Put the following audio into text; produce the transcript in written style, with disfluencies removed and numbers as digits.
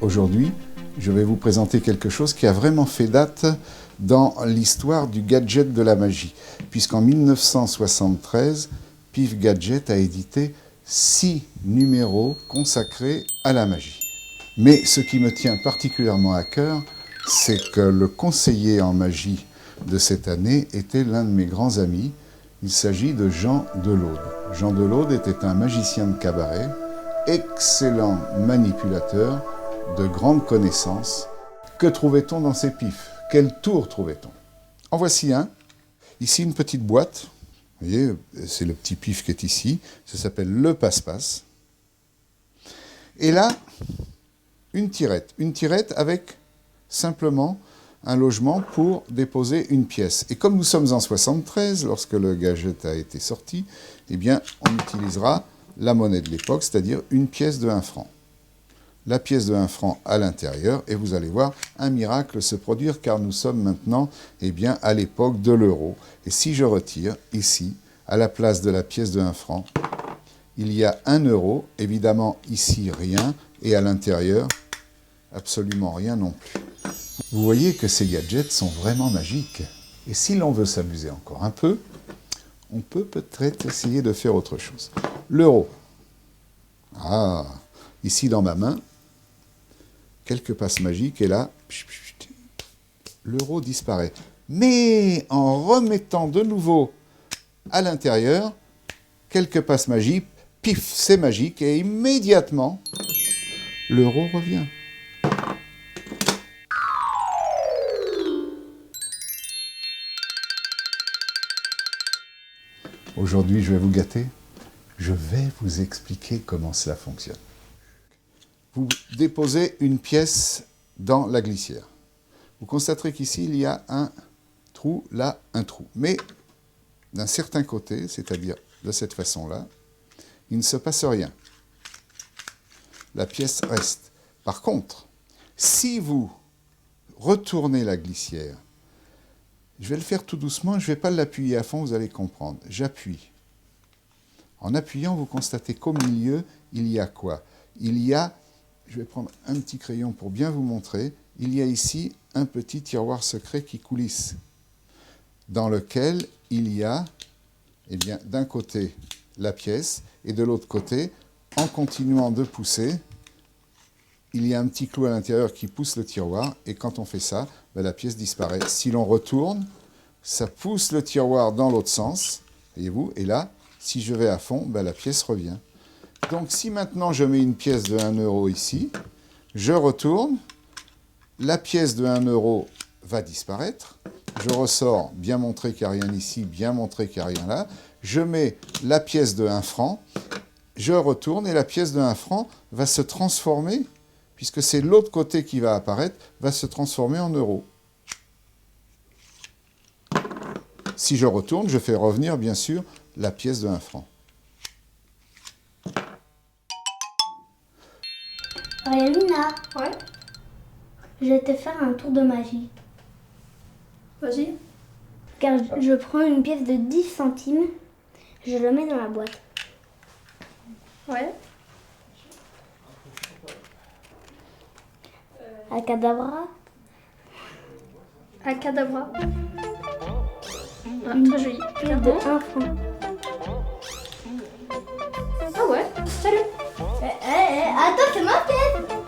Aujourd'hui, je vais vous présenter quelque chose qui a vraiment fait date dans l'histoire du gadget de la magie, puisqu'en 1973, Pif Gadget a édité 6 numéros consacrés à la magie. Mais ce qui me tient particulièrement à cœur, c'est que le conseiller en magie de cette année était l'un de mes grands amis. Il s'agit de Jean Delaude. Jean Delaude était un magicien de cabaret, excellent manipulateur, de grandes connaissances. Que trouvait-on dans ces pifs? Quel tour trouvait-on? En voici un. Ici, une petite boîte. Vous voyez, c'est le petit pif qui est ici. Ça s'appelle le passe-passe. Et là, une tirette. Une tirette avec simplement un logement pour déposer une pièce. Et comme nous sommes en 73, lorsque le gadget a été sorti, eh bien, on utilisera la monnaie de l'époque, c'est-à-dire une pièce de 1 franc. La pièce de 1 franc à l'intérieur, et vous allez voir un miracle se produire, car nous sommes maintenant bien, à l'époque de l'euro. Et si je retire ici, à la place de la pièce de 1 franc, il y a 1 euro, évidemment ici rien, et à l'intérieur, absolument rien non plus. Vous voyez que ces gadgets sont vraiment magiques. Et si l'on veut s'amuser encore un peu, on peut peut-être essayer de faire autre chose. L'euro. Ah, ici dans ma main, quelques passes magiques, et là, l'euro disparaît. Mais en remettant de nouveau à l'intérieur, quelques passes magiques, pif, c'est magique, et immédiatement, l'euro revient. Aujourd'hui, je vais vous gâter. Je vais vous expliquer comment cela fonctionne. Vous déposez une pièce dans la glissière. Vous constaterez qu'ici, il y a un trou, là, un trou. Mais d'un certain côté, c'est-à-dire de cette façon-là, il ne se passe rien. La pièce reste. Par contre, si vous retournez la glissière, je vais le faire tout doucement, je ne vais pas l'appuyer à fond, vous allez comprendre. J'appuie. En appuyant, vous constatez qu'au milieu, il y a quoi? Il y a, je vais prendre un petit crayon pour bien vous montrer, il y a ici un petit tiroir secret qui coulisse, dans lequel il y a, eh bien, d'un côté la pièce, et de l'autre côté, en continuant de pousser, il y a un petit clou à l'intérieur qui pousse le tiroir, et quand on fait ça, ben, la pièce disparaît. Si l'on retourne, ça pousse le tiroir dans l'autre sens, voyez-vous, et là, si je vais à fond, ben, la pièce revient. Donc si maintenant je mets une pièce de 1 euro ici, je retourne, la pièce de 1 euro va disparaître, je ressors, bien montrer qu'il n'y a rien ici, bien montrer qu'il n'y a rien là, je mets la pièce de 1 franc, je retourne et la pièce de 1 franc va se transformer, puisque c'est l'autre côté qui va apparaître, va se transformer en euros. Si je retourne, je fais revenir, bien sûr, la pièce de 1 franc. Lina, Ouais, je vais te faire un tour de magie. vas-y. Car je prends une pièce de 10 centimes, je le mets dans la boîte. Ouais. Acadabra, Acadabra. Ah, une très joli. pièce de 1 franc. Ah ouais, salut. Attends, c'est ma pièce!